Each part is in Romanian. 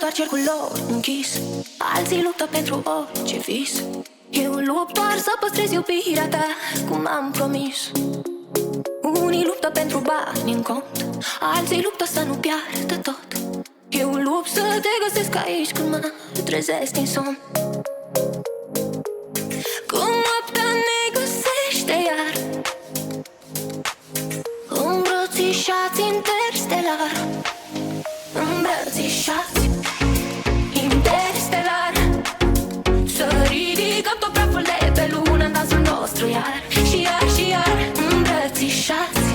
doar cercul lor închis. Alții luptă pentru orice vis. Eu lupt doar să păstrez iubirea ta, cum am promis. Unii luptă pentru bani în cont, alții luptă să nu piardă tot. Eu lupt să te găsesc aici când mă trezesc din somn. Cum noaptea ne găsește iar, îmbrățișați interstelar. Îmbrățișați interstelar. Să ridicăm tot praful de pe lună în dansul nostru iar. Și iar, și iar. Îmbrățișați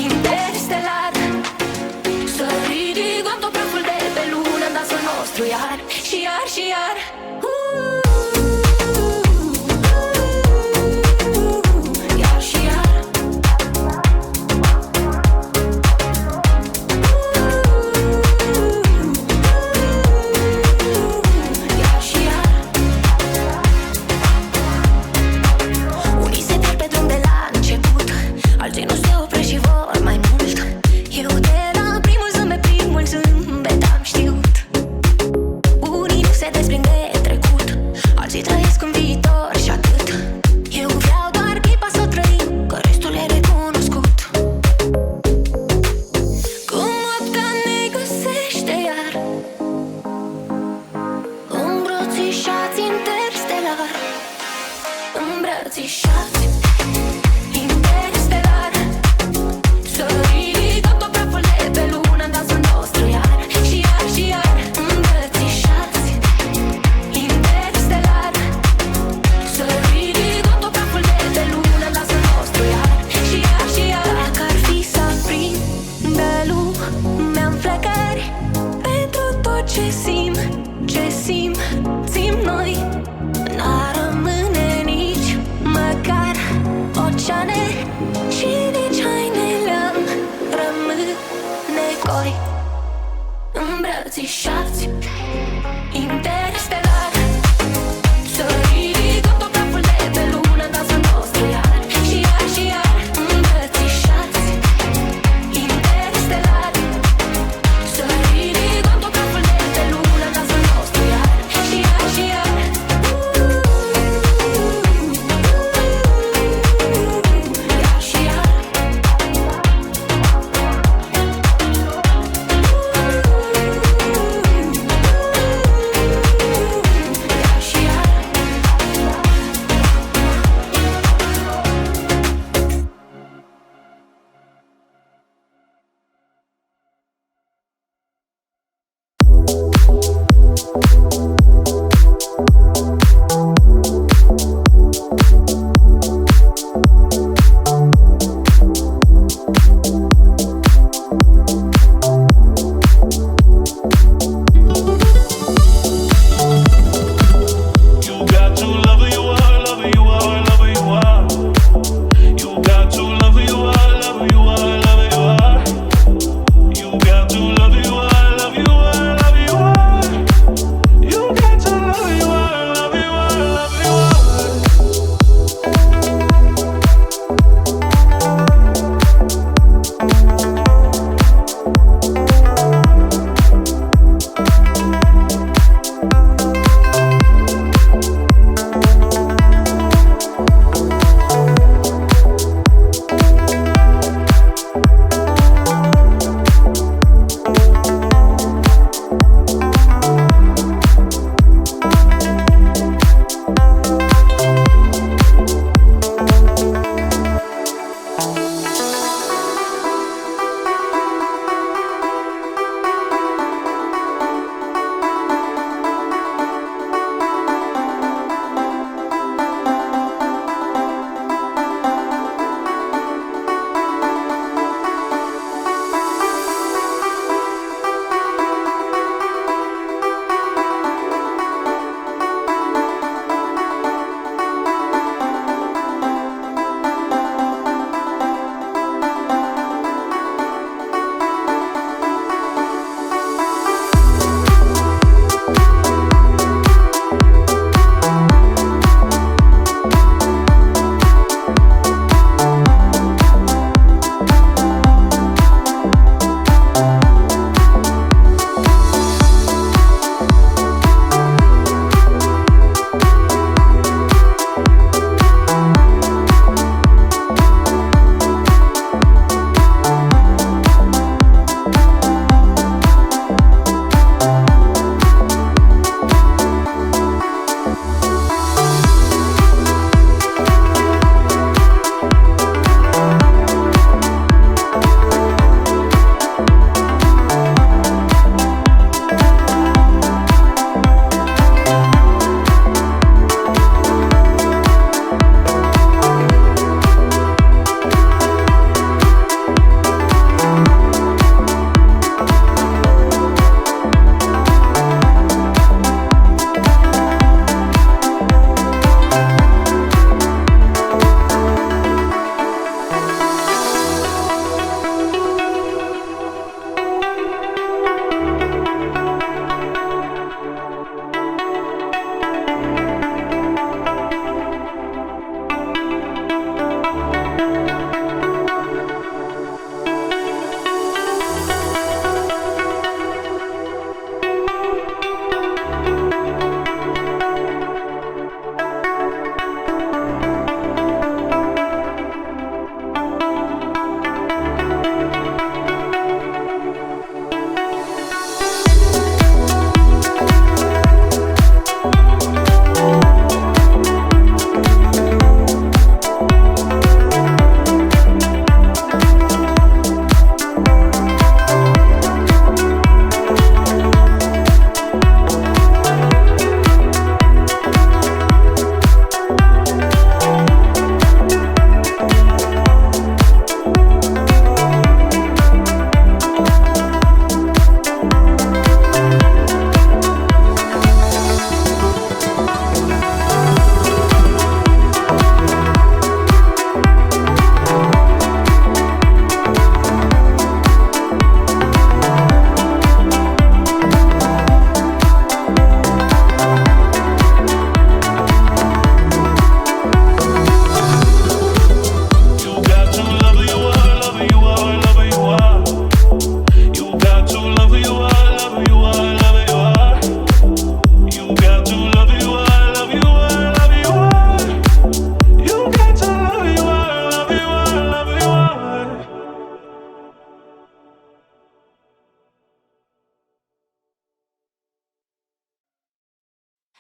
interstelar. Să ridicăm tot praful de pe lună în dansul nostru iar. Și iar, și iar.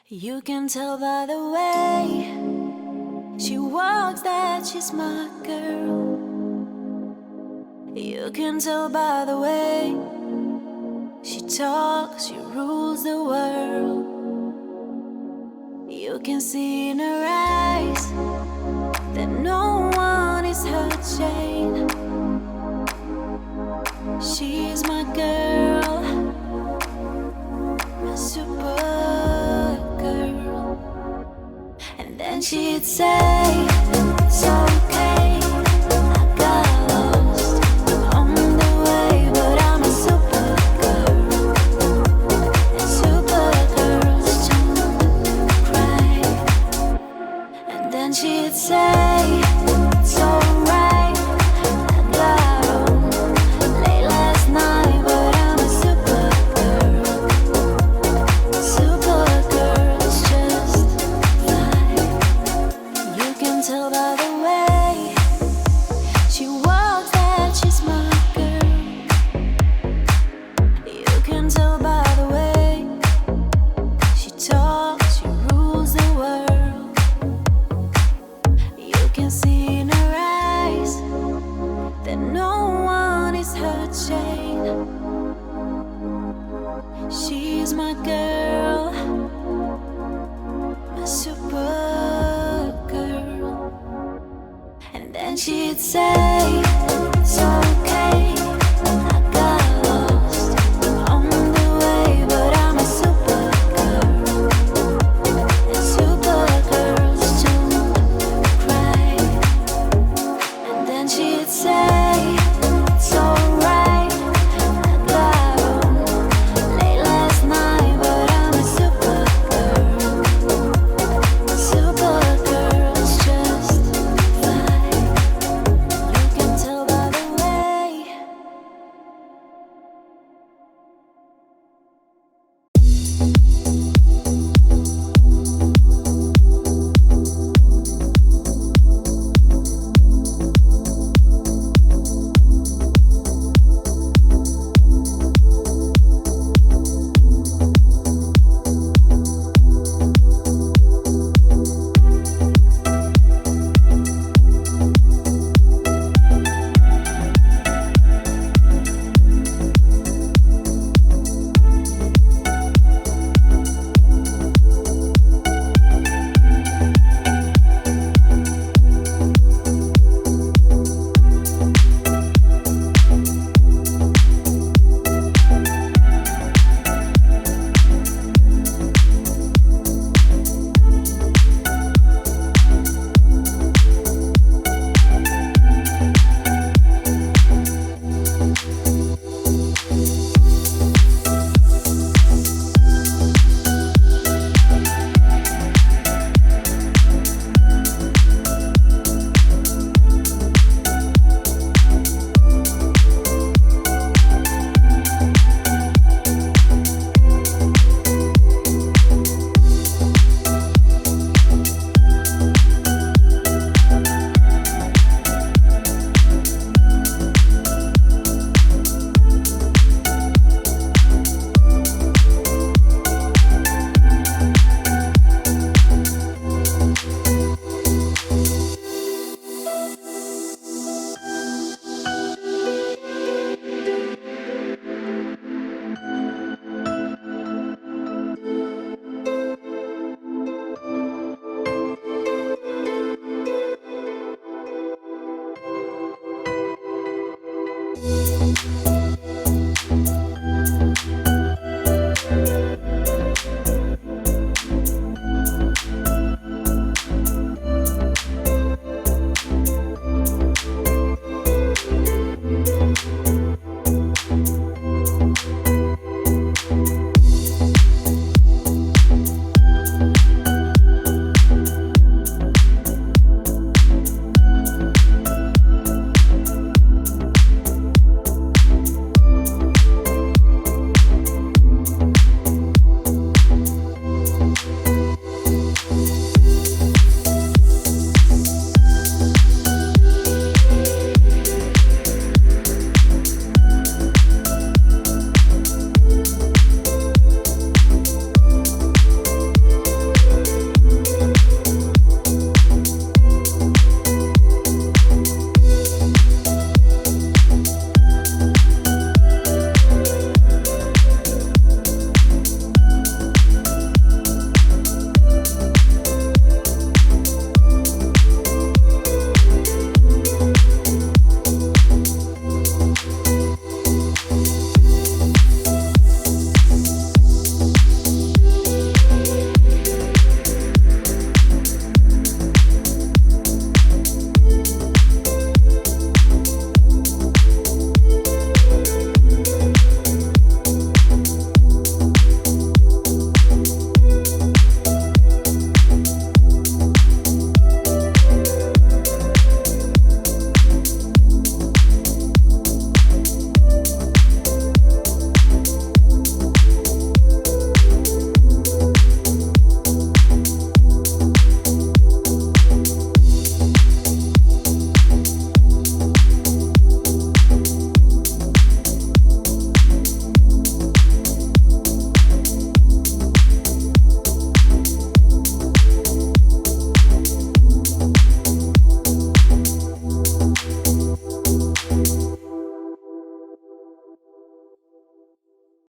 You can tell by the way she walks that she's my girl. You can tell by the way she talks, she rules the world. You can see in her eyes that no one is her chain. She's my girl, my super girl. And then she'd say, it's okay, I got lost on the way, but I'm a super girl. And super girls don't cry. And then she'd say, it's alright, I got home late last night, but I'm a super girl. Super girls just fly. You can tell by the way she walks that she's my girl. You can tell by the way she talks, she rules the world. You can see in her eyes that no one is her chain. She's my girl, my super girl. And then she'd say, so